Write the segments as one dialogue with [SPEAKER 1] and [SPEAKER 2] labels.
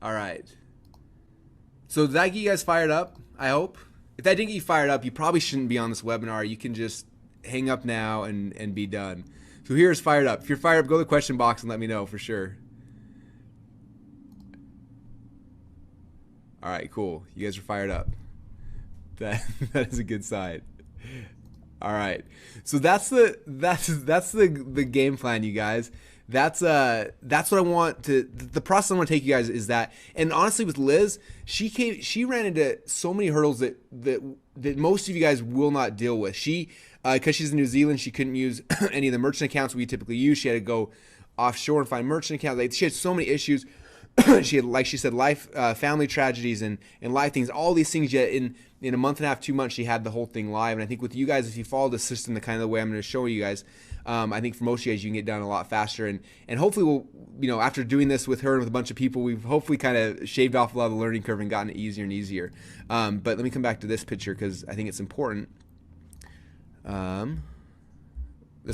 [SPEAKER 1] All right. So did that get you guys fired up? I hope. If that didn't get you fired up, you probably shouldn't be on this webinar. You can just hang up now and be done. So here's fired up. If you're fired up, go to the question box and let me know for sure. All right, cool. You guys are fired up. That is a good sign. All right. So that's the game plan, you guys. That's what I want to, the process I want to take you guys is that, and honestly with Liz, she ran into so many hurdles that most of you guys will not deal with. Because she's in New Zealand, she couldn't use any of the merchant accounts we typically use. She had to go offshore and find merchant accounts. Like, she had so many issues. She had, like she said, family tragedies and life things, all these things. Yet in a month and a half, 2 months, she had the whole thing live. And I think with you guys, if you follow the system the kind of the way I'm going to show you guys, I think for most of you guys, you can get done a lot faster. And hopefully we'll, after doing this with her and with a bunch of people, we've hopefully kind of shaved off a lot of the learning curve and gotten it easier and easier. But let me come back to this picture because I think it's important. This one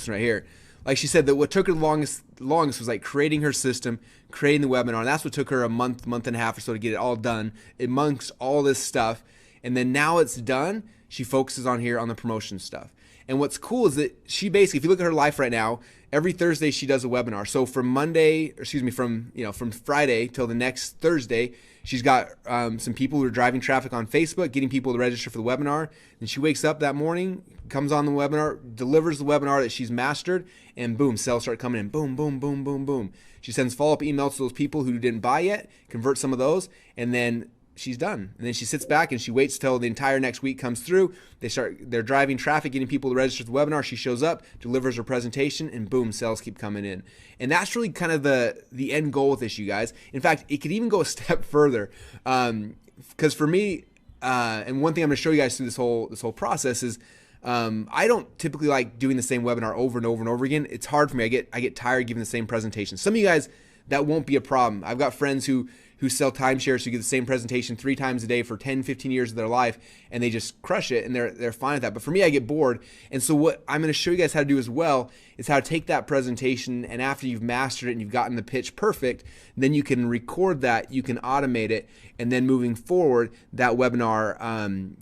[SPEAKER 1] right here. Like she said, that what took her the longest was like creating her system, creating the webinar, and that's what took her a month and a half or so to get it all done amongst all this stuff. And then now it's done, she focuses on here on the promotion stuff. And what's cool is that she basically, if you look at her life right now, every Thursday she does a webinar. So from from Friday till the next Thursday, she's got some people who are driving traffic on Facebook, getting people to register for the webinar. And she wakes up that morning, comes on the webinar, delivers the webinar that she's mastered, and boom, sales start coming in. Boom, boom, boom, boom, boom. She sends follow-up emails to those people who didn't buy yet, converts some of those, and then she's done. And then she sits back and she waits till the entire next week comes through. They're driving traffic, getting people to register for the webinar. She shows up, delivers her presentation, and boom, sales keep coming in. And that's really kind of the end goal with this, you guys. In fact, it could even go a step further. Because for me, and one thing I'm going to show you guys through this whole process is, I don't typically like doing the same webinar over and over and over again. It's hard for me. I get tired giving the same presentation. Some of you guys, that won't be a problem. I've got friends who sell timeshares who give the same presentation 3 times a day for 10, 15 years of their life, and they just crush it, and they're fine with that. But for me, I get bored. And so what I'm going to show you guys how to do as well is how to take that presentation, and after you've mastered it and you've gotten the pitch perfect, then you can record that, you can automate it, and then moving forward, that webinar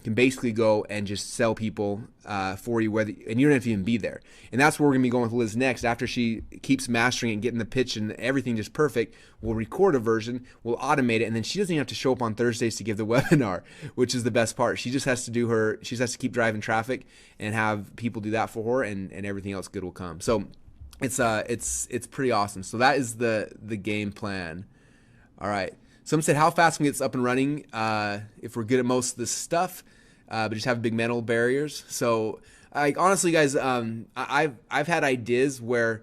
[SPEAKER 1] can basically go and just sell people for you, and you don't have to even be there. And that's where we're going to be going with Liz next. After she keeps mastering and getting the pitch and everything just perfect, we'll record a version, we'll automate it, and then she doesn't even have to show up on Thursdays to give the webinar, which is the best part. She just has to to keep driving traffic and have people do that for her, and everything else good will come. So it's pretty awesome. So that is the game plan. All right. Someone said, how fast can we get this up and running if we're good at most of this stuff, but just have big mental barriers? So, honestly, guys, I've had ideas where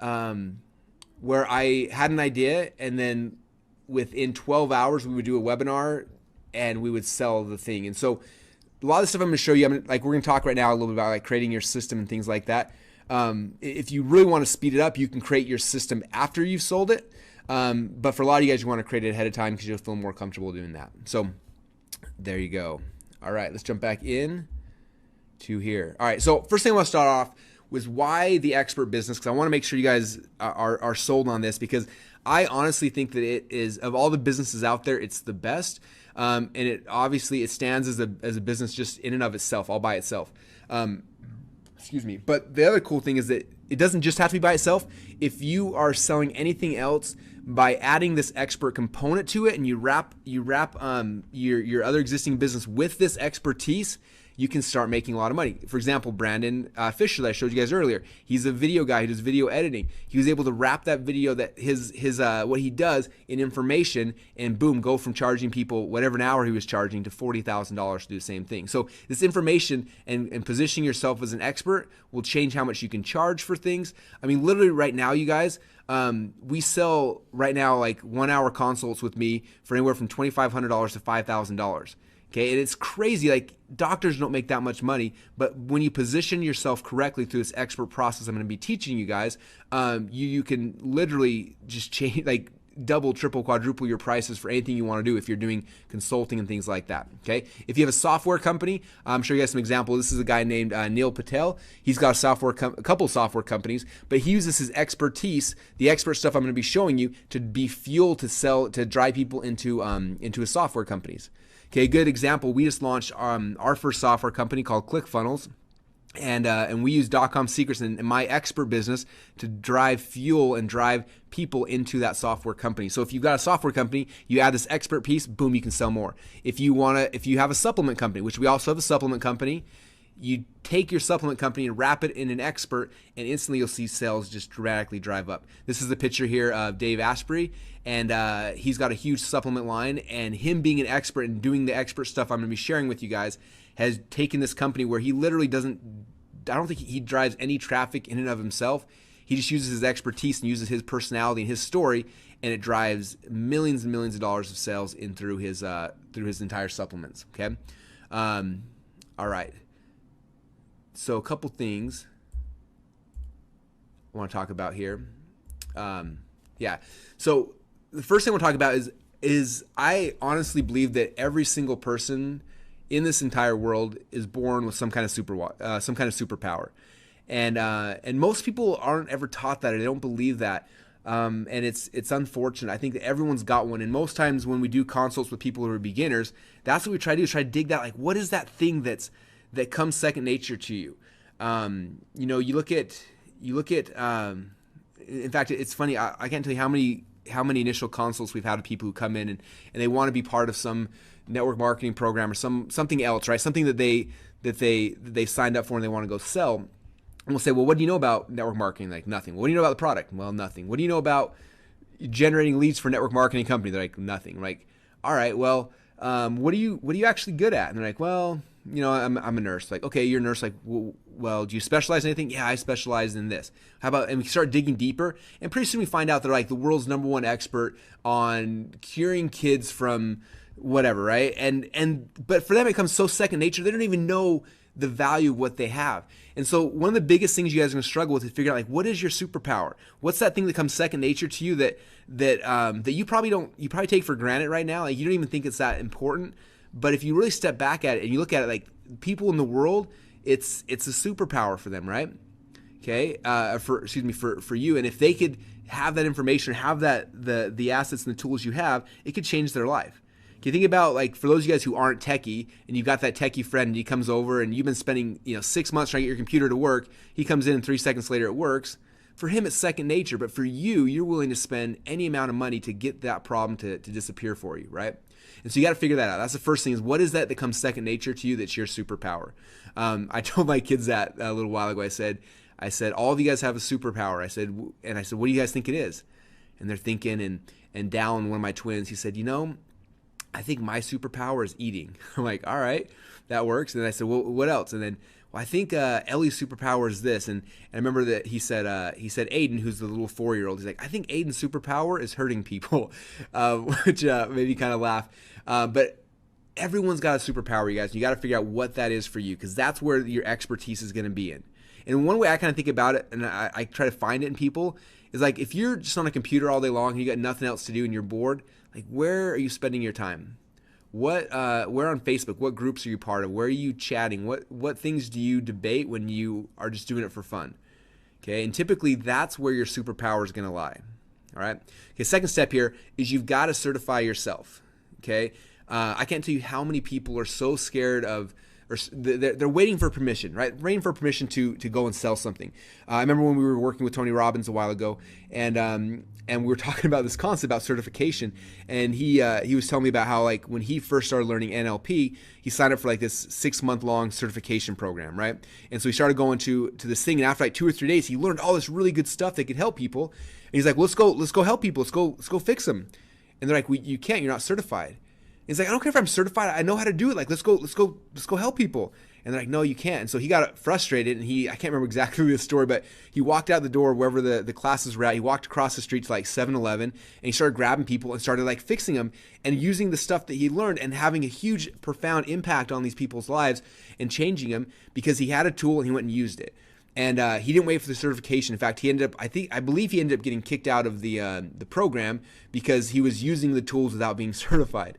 [SPEAKER 1] I had an idea, and then within 12 hours we would do a webinar and we would sell the thing. And so a lot of the stuff I'm going to show you, we're going to talk right now a little bit about creating your system and things like that. If you really want to speed it up, you can create your system after you've sold it. But for a lot of you guys, you want to create it ahead of time because you'll feel more comfortable doing that. So there you go. All right, let's jump back in to here. All right, so first thing I want to start off was why the expert business, because I want to make sure you guys are sold on this, because I honestly think that it is, of all the businesses out there, it's the best. And it obviously stands as a business just in and of itself, all by itself. Excuse me. But the other cool thing is that it doesn't just have to be by itself. If you are selling anything else, by adding this expert component to it, and you wrap your other existing business with this expertise, you can start making a lot of money. For example, Brandon Fisher that I showed you guys earlier, he's a video guy who does video editing. He was able to wrap that video, that his what he does, in information, and boom, go from charging people whatever an hour he was charging to $40,000 to do the same thing. So this information and positioning yourself as an expert will change how much you can charge for things. I mean, literally right now, you guys, we sell right now like 1 hour consults with me for anywhere from $2,500 to $5,000. Okay, and it's crazy. Like, doctors don't make that much money, but when you position yourself correctly through this expert process I'm going to be teaching you guys, you can literally just change, like, double, triple, quadruple your prices for anything you want to do if you're doing consulting and things like that. Okay. If you have a software company, I'm sure you guys some examples. This is a guy named Neil Patel. He's got a couple software companies, but he uses his expertise, the expert stuff I'm going to be showing you, to be fuel to sell, to drive people into his software companies. Okay. A good example. We just launched our first software company called ClickFunnels. And we use .com secrets and my expert business to drive fuel and drive people into that software company. So if you've got a software company, you add this expert piece, boom, you can sell more. If you have a supplement company, which we also have a supplement company, you take your supplement company and wrap it in an expert, and instantly you'll see sales just dramatically drive up. This is the picture here of Dave Asprey, and he's got a huge supplement line, and him being an expert and doing the expert stuff I'm going to be sharing with you guys has taken this company where he literally I don't think he drives any traffic in and of himself. He just uses his expertise and uses his personality and his story, and it drives millions and millions of dollars of sales in through his entire supplements. Okay, all right. So a couple things I want to talk about here. So the first thing I want to talk about is I honestly believe that every single person in this entire world is born with some kind of superpower, and most people aren't ever taught that, or they don't believe that, and it's unfortunate. I think that everyone's got one, and most times when we do consults with people who are beginners, that's what we try to do, is try to dig that, like, what is that thing that comes second nature to you? You look at. In fact, it's funny. I can't tell you how many initial consults we've had of people who come in and they want to be part of some network marketing program or something else, right? Something that they signed up for and they want to go sell. And we'll say, well, what do you know about network marketing? Like, nothing. What do you know about the product? Well, nothing. What do you know about generating leads for network marketing company? They're like, nothing. Like, all right, well, what are you actually good at? And they're like, well, I'm a nurse. Like, okay, you're a nurse. Like, well, do you specialize in anything? Yeah, I specialize in this. How about, and we start digging deeper, and pretty soon we find out they're like the world's #1 expert on curing kids from whatever, right? But for them, it comes so second nature, they don't even know the value of what they have. And so one of the biggest things you guys are going to struggle with is figure out, like, what is your superpower? What's that thing that comes second nature to you that you probably take for granted right now? Like, you don't even think it's that important. But if you really step back at it and you look at it, like, people in the world, it's a superpower for them, right? Okay, for you. And if they could have that information, have the assets and the tools you have, it could change their life. Okay, think about, like, for those of you guys who aren't techie and you've got that techie friend and he comes over and you've been spending 6 months trying to get your computer to work. He comes in and 3 seconds later it works. For him, it's second nature, but for you, you're willing to spend any amount of money to get that problem to disappear for you, right? And so you got to figure that out. That's the first thing, is what is that comes second nature to you that's your superpower? I told my kids that a little while ago. I said, all of you guys have a superpower. I said, what do you guys think it is? And they're thinking, and Dallin, one of my twins, he said, I think my superpower is eating. I'm like, all right, that works. And then I said, well, what else? And then, well, I think Ellie's superpower is this. And I remember that he said Aiden, who's the little 4-year-old, he's like, I think Aiden's superpower is hurting people, which made me kind of laugh. But everyone's got a superpower, you guys. You got to figure out what that is for you, because that's where your expertise is going to be in. And one way I kind of think about it, and I try to find it in people, is like, if you're just on a computer all day long and you got nothing else to do and you're bored, like, where are you spending your time? Where on Facebook? What groups are you part of? Where are you chatting? What things do you debate when you are just doing it for fun? Okay, and typically that's where your superpower is going to lie. All right. Okay, second step here is you've got to certify yourself. Okay, I can't tell you how many people are so scared of, or they're waiting for permission, right? Waiting for permission to go and sell something. I remember when we were working with Tony Robbins a while ago, and we were talking about this concept about certification, and he was telling me about how, like, when he first started learning NLP, he signed up for like this 6-month-long certification program, right? And so he started going to this thing, and after like 2 or 3 days, he learned all this really good stuff that could help people. And he's like, well, let's go help people, let's go fix them. And they're like, you can't, you're not certified. He's like, I don't care if I'm certified. I know how to do it. Like, let's go help people. And they're like, no, you can't. And so he got frustrated, and I can't remember exactly the story, but he walked out the door wherever the classes were at. He walked across the street to like 7-Eleven, and he started grabbing people and started like fixing them and using the stuff that he learned and having a huge, profound impact on these people's lives and changing them, because he had a tool and he went and used it. And he didn't wait for the certification. In fact, I believe he ended up getting kicked out of the program because he was using the tools without being certified.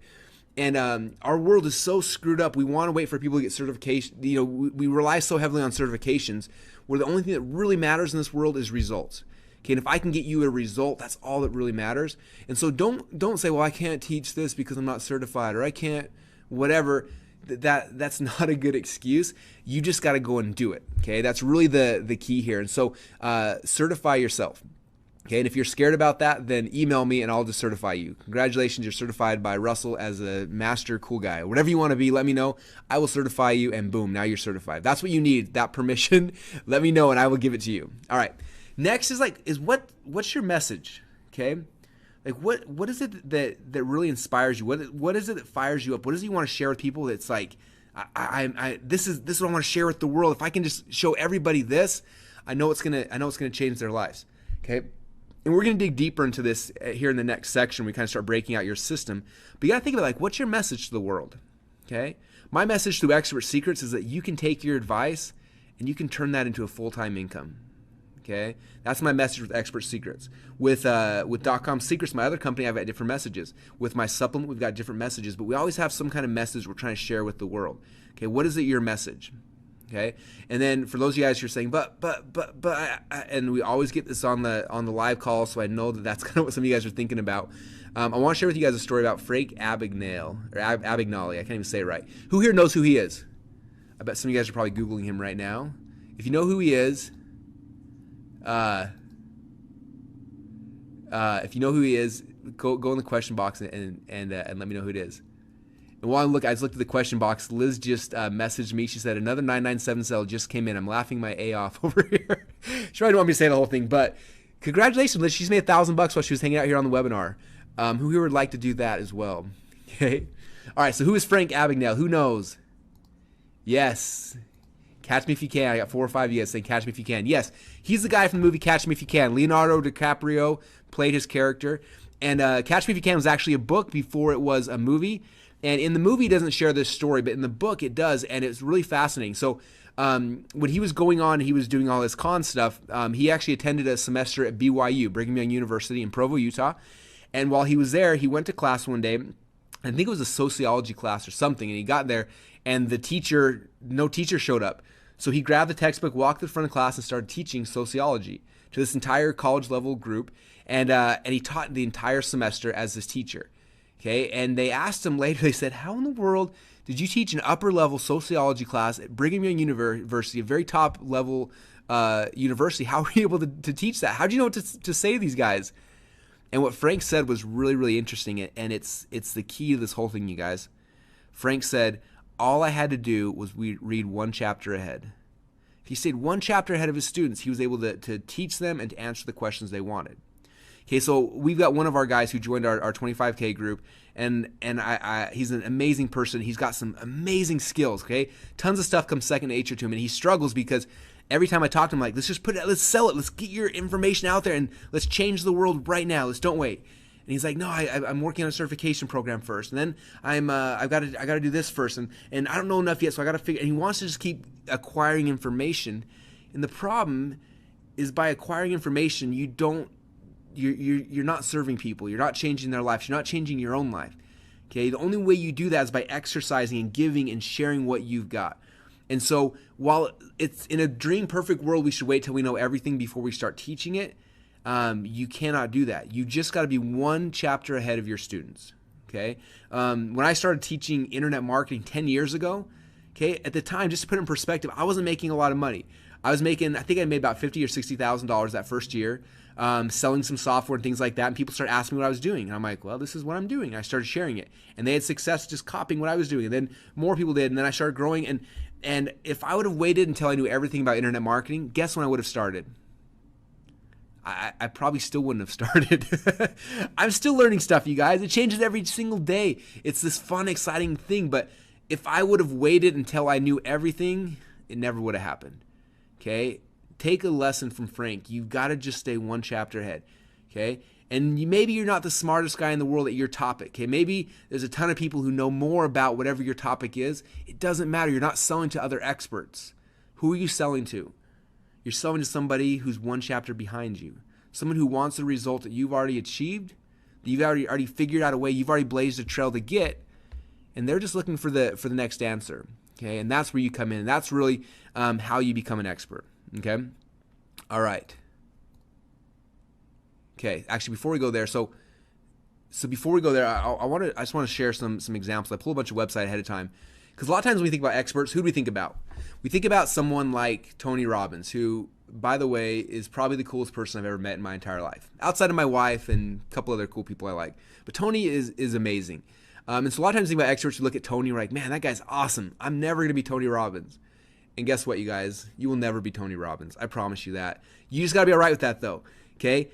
[SPEAKER 1] And our world is so screwed up. We want to wait for people to get certification. We rely so heavily on certifications, where the only thing that really matters in this world is results. Okay, and if I can get you a result, that's all that really matters. And so don't say, well, I can't teach this because I'm not certified, or I can't whatever. That's not a good excuse. You just got to go and do it. Okay, that's really the key here. And so certify yourself. Okay, and if you're scared about that, then email me and I'll just certify you. Congratulations, you're certified by Russell as a master cool guy. Whatever you want to be, let me know. I will certify you, and boom, now you're certified. That's what you need, that permission. Let me know and I will give it to you. All right. Next is what's your message? Okay? Like what is it that really inspires you? What is it that fires you up? What is it you want to share with people that's like, this is what I want to share with the world. If I can just show everybody this, I know it's gonna change their lives. Okay? And we're going to dig deeper into this here in the next section. We kind of start breaking out your system. But you got to think about, like, what's your message to the world? Okay? My message through Expert Secrets is that you can take your advice and you can turn that into a full-time income. Okay? That's my message with Expert Secrets. With .com Secrets, my other company, I've got different messages. With my supplement, we've got different messages. But we always have some kind of message we're trying to share with the world. Okay? What is it, your message? Okay, and then for those of you guys who are saying, but, and we always get this on the live call, so I know that's kind of what some of you guys are thinking about. I want to share with you guys a story about Frank Abagnale, or Abagnale. I can't even say it right. Who here knows who he is? I bet some of you guys are probably Googling him right now. If you know who he is, go in the question box and let me know who it is. And while I just looked at the question box, Liz just messaged me. She said, another 997 cell just came in. I'm laughing my A off over here. She probably didn't want me to say the whole thing, but congratulations, Liz. She's made $1,000 while she was hanging out here on the webinar. Who here would like to do that as well? Okay. All right, so who is Frank Abagnale? Who knows? Yes. Catch Me If You Can. I got 4 or 5 of you guys saying Catch Me If You Can. Yes, he's the guy from the movie Catch Me If You Can. Leonardo DiCaprio played his character. And Catch Me If You Can was actually a book before it was a movie. And in the movie, it doesn't share this story, but in the book, it does, and it's really fascinating. So when he was going on, he was doing all this con stuff, he actually attended a semester at BYU, Brigham Young University in Provo, Utah. And while he was there, he went to class one day. I think it was a sociology class or something, and he got there, and no teacher showed up. So he grabbed the textbook, walked to the front of class, and started teaching sociology to this entire college-level group, and he taught the entire semester as this teacher. Okay, and they asked him later, they said, how in the world did you teach an upper-level sociology class at Brigham Young University, a very top-level university? How were you able to teach that? How do you know what to say to these guys? And what Frank said was really, really interesting, and it's the key to this whole thing, you guys. Frank said, all I had to do was read one chapter ahead. If he stayed one chapter ahead of his students, he was able to teach them and to answer the questions they wanted. Okay, so we've got one of our guys who joined our 25K group, and he's an amazing person. He's got some amazing skills, okay? Tons of stuff comes second nature to him, and he struggles because every time I talk to him, like, let's sell it. Let's get your information out there, and let's change the world right now. Don't wait. And he's like, no, I'm working on a certification program first, and then I got to do this first, and I don't know enough yet, so I got to figure. And he wants to just keep acquiring information, and the problem is by acquiring information, you're not serving people. You're not changing their lives. You're not changing your own life. Okay, the only way you do that is by exercising and giving and sharing what you've got. And so while it's in a dream perfect world, we should wait till we know everything before we start teaching it. You cannot do that. You just got to be one chapter ahead of your students. Okay, when I started teaching internet marketing 10 years ago, okay, at the time, just to put it in perspective, I wasn't making a lot of money. I think I made about $50,000 or $60,000 that first year, selling some software and things like that. And people started asking me what I was doing. And I'm like, well, this is what I'm doing. And I started sharing it. And they had success just copying what I was doing. And then more people did. And then I started growing. And if I would have waited until I knew everything about internet marketing, guess when I would have started? I probably still wouldn't have started. I'm still learning stuff, you guys. It changes every single day. It's this fun, exciting thing. But if I would have waited until I knew everything, it never would have happened. Okay? Take a lesson from Frank. You've got to just stay one chapter ahead. Okay? And maybe you're not the smartest guy in the world at your topic. Okay? Maybe there's a ton of people who know more about whatever your topic is. It doesn't matter. You're not selling to other experts. Who are you selling to? You're selling to somebody who's one chapter behind you, someone who wants the result that you've already achieved, that you've already figured out a way, you've already blazed a trail to get, and they're just looking for the next answer. Okay, and that's where you come in. That's really how you become an expert. Okay, all right. Okay, actually, before we go there, so before we go there, I just want to share some examples. I pulled a bunch of websites ahead of time, because a lot of times when we think about experts, who do we think about? We think about someone like Tony Robbins, who, by the way, is probably the coolest person I've ever met in my entire life, outside of my wife and a couple other cool people I like. But Tony is amazing. And so a lot of times when we think about experts, you look at Tony, we're like, man, that guy's awesome. I'm never going to be Tony Robbins. And guess what, you guys? You will never be Tony Robbins. I promise you that. You just got to be all right with that, though. Okay?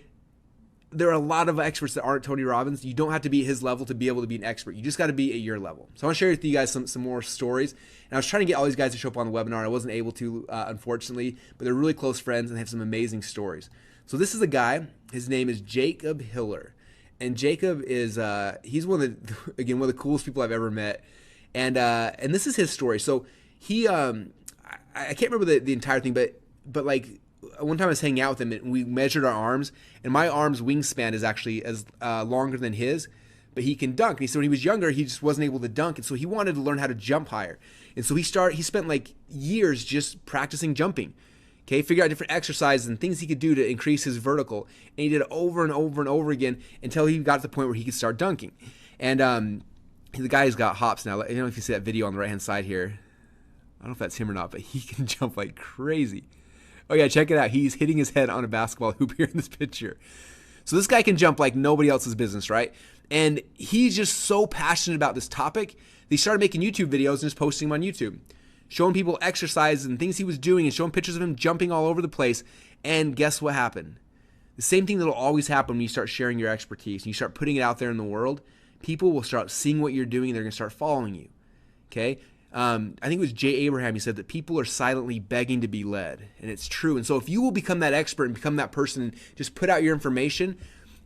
[SPEAKER 1] There are a lot of experts that aren't Tony Robbins. You don't have to be at his level to be able to be an expert. You just got to be at your level. So I want to share with you guys some more stories. And I was trying to get all these guys to show up on the webinar. I wasn't able to, unfortunately, but they're really close friends and they have some amazing stories. So this is a guy. His name is Jacob Hiller. And Jacob is, he's one of the coolest people I've ever met. And this is his story. So he, I can't remember the entire thing, but like, one time I was hanging out with him and we measured our arms, and my arm's wingspan is actually as longer than his, but he can dunk. And he said when he was younger, he just wasn't able to dunk, and so he wanted to learn how to jump higher. And so he spent like years just practicing jumping. Okay, figure out different exercises and things he could do to increase his vertical, and he did it over and over and over again until he got to the point where he could start dunking. And the guy's got hops now. I don't know if you see that video on the right hand side here. I don't know if that's him or not, but he can jump like crazy. Oh yeah, check it out. He's hitting his head on a basketball hoop here in this picture. So this guy can jump like nobody else's business, right? And he's just so passionate about this topic that he started making YouTube videos and just posting them on YouTube, showing people exercises and things he was doing and showing pictures of him jumping all over the place. And guess what happened? The same thing that will always happen when you start sharing your expertise and you start putting it out there in the world. People will start seeing what you're doing and they're going to start following you. Okay? I think it was Jay Abraham. He said that people are silently begging to be led, and it's true. And so if you will become that expert and become that person and just put out your information,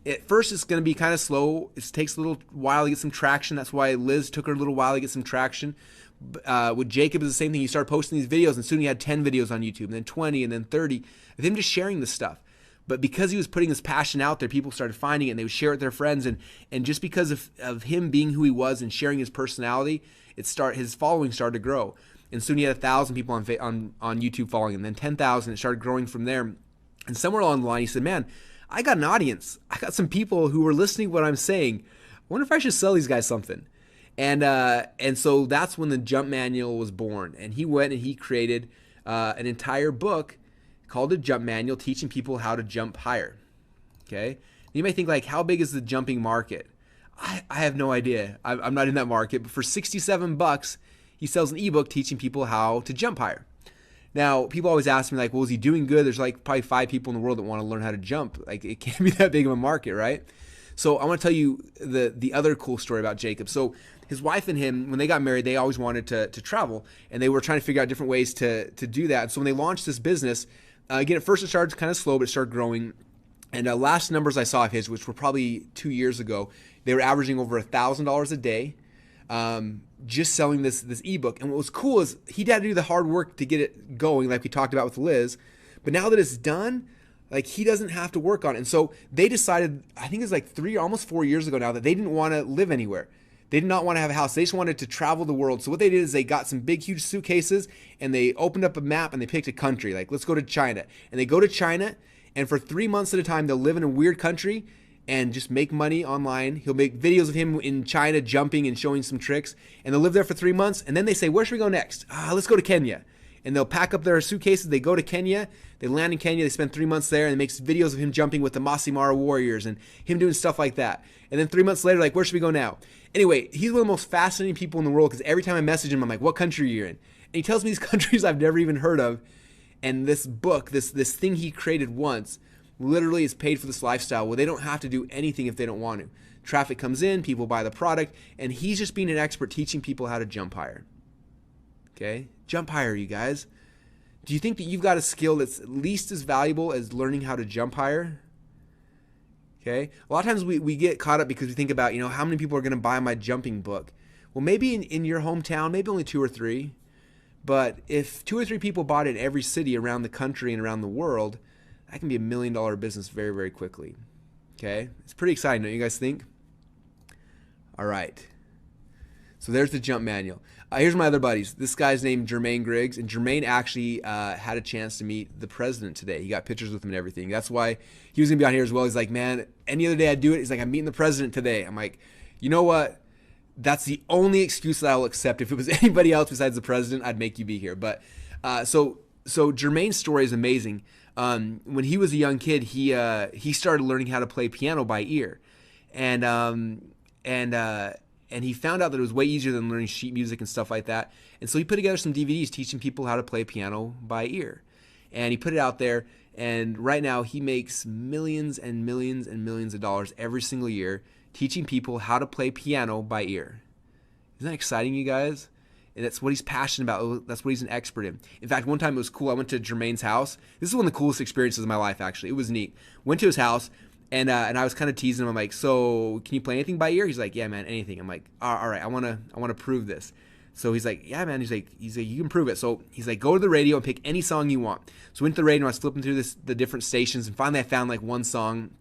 [SPEAKER 1] at first it's going to be kind of slow. It takes a little while to get some traction. That's why Liz took her a little while to get some traction. With Jacob, is the same thing. He started posting these videos, and soon he had 10 videos on YouTube, and then 20, and then 30 of him just sharing this stuff. But because he was putting his passion out there, people started finding it, and they would share it with their friends. And just because of him being who he was and sharing his personality, his following started to grow. And soon he had 1,000 people on YouTube following him, and then 10,000. It started growing from there. And somewhere along the line, he said, man, I got an audience. I got some people who were listening to what I'm saying. I wonder if I should sell these guys something. And so that's when the Jump Manual was born. And he went and he created an entire book called the Jump Manual, teaching people how to jump higher. Okay? You may think, like, how big is the jumping market? I have no idea. I'm not in that market. But for $67, he sells an ebook teaching people how to jump higher. Now, people always ask me, like, well, is he doing good? There's like probably 5 people in the world that want to learn how to jump. Like, it can't be that big of a market, right? So I want to tell you the other cool story about Jacob. So his wife and him, when they got married, they always wanted to travel, and they were trying to figure out different ways to do that. And so when they launched this business, again, at first it started kind of slow, but it started growing. And last numbers I saw of his, which were probably 2 years ago, they were averaging over $1,000 a day, just selling this ebook. And what was cool is he had to do the hard work to get it going, like we talked about with Liz. But now that it's done, like, he doesn't have to work on it. And so they decided, I think it's like almost 4 years ago now, that they didn't want to live anywhere. They did not want to have a house. They just wanted to travel the world. So what they did is they got some big, huge suitcases, and they opened up a map and they picked a country. Like, let's go to China. And they go to China, and for 3 months at a time, they'll live in a weird country and just make money online. He'll make videos of him in China jumping and showing some tricks. And they'll live there for 3 months. And then they say, where should we go next? Let's go to Kenya. And they'll pack up their suitcases. They go to Kenya. They land in Kenya. They spend 3 months there, and they make videos of him jumping with the Masai Mara warriors and him doing stuff like that. And then 3 months later, like, where should we go now? Anyway, he's one of the most fascinating people in the world, because every time I message him, I'm like, what country are you in? And he tells me these countries I've never even heard of. And this book, this thing he created once, literally is paid for this lifestyle where they don't have to do anything if they don't want to. Traffic comes in, people buy the product, and he's just being an expert teaching people how to jump higher. Okay? Jump higher, you guys. Do you think that you've got a skill that's at least as valuable as learning how to jump higher? Okay? A lot of times we get caught up because we think about, how many people are going to buy my jumping book? Well, maybe in your hometown, maybe only 2 or 3. But if 2 or 3 people bought it in every city around the country and around the world, that can be $1 million business very, very quickly. Okay? It's pretty exciting, don't you guys think? All right. So there's the jump manual. Here's my other buddies. This guy's named Jermaine Griggs, and Jermaine actually had a chance to meet the president today. He got pictures with him and everything. That's why he was going to be on here as well. He's like, man, any other day I'd do it. He's like, I'm meeting the president today. I'm like, you know what? That's the only excuse that I will accept. If it was anybody else besides the president, I'd make you be here. But so Jermaine's story is amazing. When he was a young kid, he started learning how to play piano by ear, and he found out that it was way easier than learning sheet music and stuff like that. And so he put together some DVDs teaching people how to play piano by ear, and he put it out there. And right now he makes millions and millions and millions of dollars every single year teaching people how to play piano by ear. Isn't that exciting, you guys? And that's what he's passionate about. That's what he's an expert in. In fact, one time it was cool. I went to Jermaine's house. This is one of the coolest experiences of my life, actually. It was neat. Went to his house, and I was kind of teasing him. I'm like, so can you play anything by ear? He's like, yeah, man, anything. I'm like, all right, I want to prove this. So he's like, yeah, man. He's like, you can prove it. So he's like, go to the radio and pick any song you want. So I went to the radio and I was flipping through the different stations, and finally I found like one song.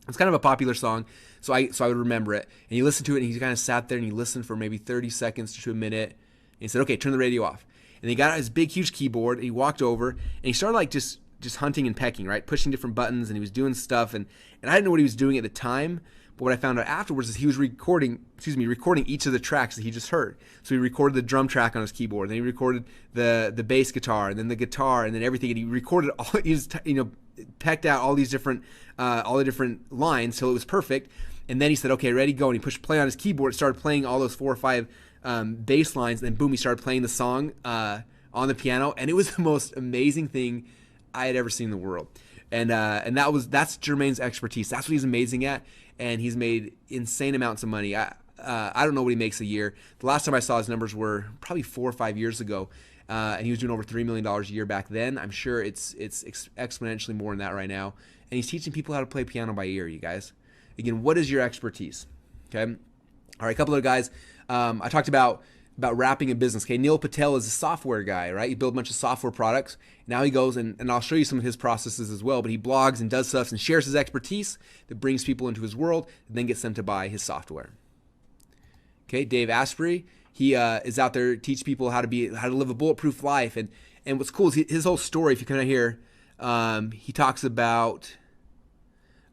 [SPEAKER 1] It's kind of a popular song, so I would remember it. And he listened to it, and he kind of sat there and he listened for maybe 30 seconds to a minute. And he said, okay, turn the radio off. And he got out his big, huge keyboard, and he walked over, and he started like just hunting and pecking, right? Pushing different buttons, and he was doing stuff. And I didn't know what he was doing at the time, but what I found out afterwards is he was recording each of the tracks that he just heard. So he recorded the drum track on his keyboard, then he recorded the bass guitar, and then the guitar, and then everything. And he recorded all, he just, pecked out all these different, all the different lines till it was perfect. And then he said, okay, ready, go. And he pushed play on his keyboard, started playing all those 4 or 5 bass lines, and then boom, he started playing the song on the piano, and it was the most amazing thing I had ever seen in the world. And that's Jermaine's expertise. That's what he's amazing at, and he's made insane amounts of money. I don't know what he makes a year. The last time I saw his numbers were probably 4 or 5 years ago, and he was doing over $3 million a year back then. I'm sure it's exponentially more than that right now. And he's teaching people how to play piano by ear, you guys. Again, what is your expertise? Okay. All right, a couple of guys. I talked about wrapping a business. Okay, Neil Patel is a software guy, right? He built a bunch of software products. Now he goes and I'll show you some of his processes as well, but he blogs and does stuff and shares his expertise that brings people into his world and then gets them to buy his software. Okay, Dave Asprey, he is out there teaching people how to live a bulletproof life. And what's cool is his whole story, if you kind of hear, he talks about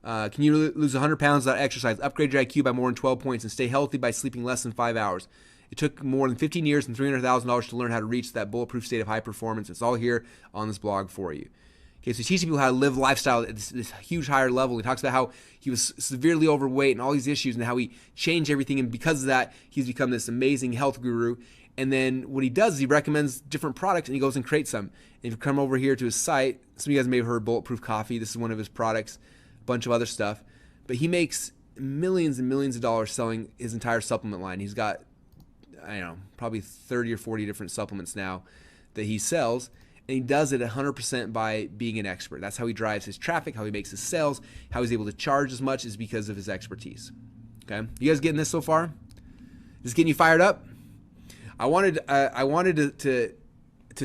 [SPEAKER 1] can you lose 100 pounds without exercise, upgrade your IQ by more than 12 points, and stay healthy by sleeping less than 5 hours. It took more than 15 years and $300,000 to learn how to reach that bulletproof state of high performance. It's all here on this blog for you. Okay, so he's teaching people how to live lifestyle at this huge higher level. He talks about how he was severely overweight and all these issues and how he changed everything. And because of that, he's become this amazing health guru. And then what he does is he recommends different products and he goes and creates them. And if you come over here to his site, some of you guys may have heard Bulletproof Coffee. This is one of his products, a bunch of other stuff. But he makes millions and millions of dollars selling his entire supplement line. He's got, I don't know, probably 30 or 40 different supplements now that he sells. And he does it 100% by being an expert. That's how he drives his traffic, how he makes his sales, how he's able to charge as much is because of his expertise. Okay, you guys getting this so far? Is this getting you fired up? I wanted to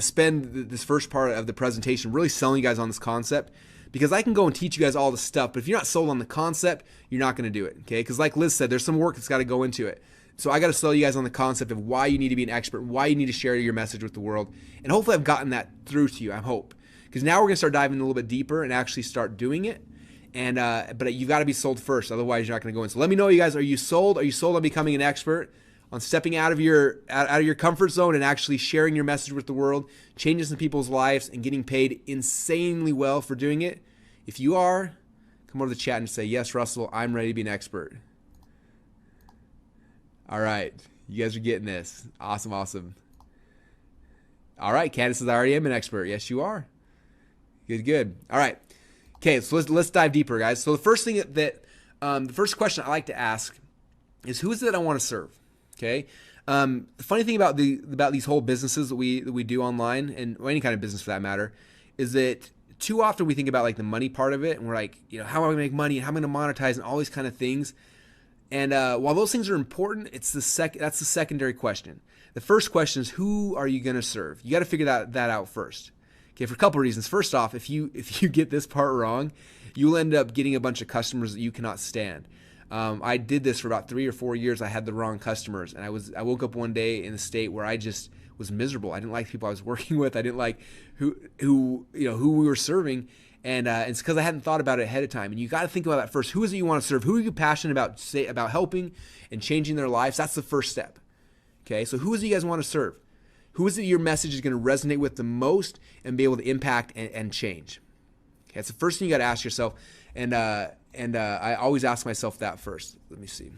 [SPEAKER 1] spend this first part of the presentation really selling you guys on this concept, because I can go and teach you guys all the stuff, but if you're not sold on the concept, you're not going to do it. Okay, because like Liz said, there's some work that's got to go into it. So I got to sell you guys on the concept of why you need to be an expert, why you need to share your message with the world. And hopefully I've gotten that through to you, I hope. Because now we're going to start diving a little bit deeper and actually start doing it. And but you got to be sold first, otherwise you're not going to go in. So let me know, you guys, are you sold? Are you sold on becoming an expert, on stepping out of your comfort zone and actually sharing your message with the world, changing some people's lives and getting paid insanely well for doing it? If you are, come over to the chat and say, yes, Russell, I'm ready to be an expert. All right, you guys are getting this. Awesome, awesome. All right, Candace says, I already am an expert. Yes, you are. Good, good. All right. Okay, so let's dive deeper, guys. So the first thing the first question I like to ask is, who is it that I want to serve? Okay. The funny thing about these whole businesses that we do online, and any kind of business for that matter, is that too often we think about like the money part of it, and we're like, how am I going to make money, and how am I going to monetize, and all these kind of things. And while those things are important, that's the secondary question. The first question is, who are you going to serve? You got to figure that out first. Okay, for a couple of reasons. First off, if you get this part wrong, you'll end up getting a bunch of customers that you cannot stand. I did this for about 3 or 4 years. I had the wrong customers, and I woke up one day in a state where I just was miserable. I didn't like the people I was working with. I didn't like who we were serving, and it's because I hadn't thought about it ahead of time. And you got to think about that first. Who is it you want to serve? Who are you passionate about helping and changing their lives? That's the first step. Okay, so who is it you guys want to serve? Who is it your message is going to resonate with the most and be able to impact and change? Okay, that's the first thing you got to ask yourself. And I always ask myself that first. Let me see.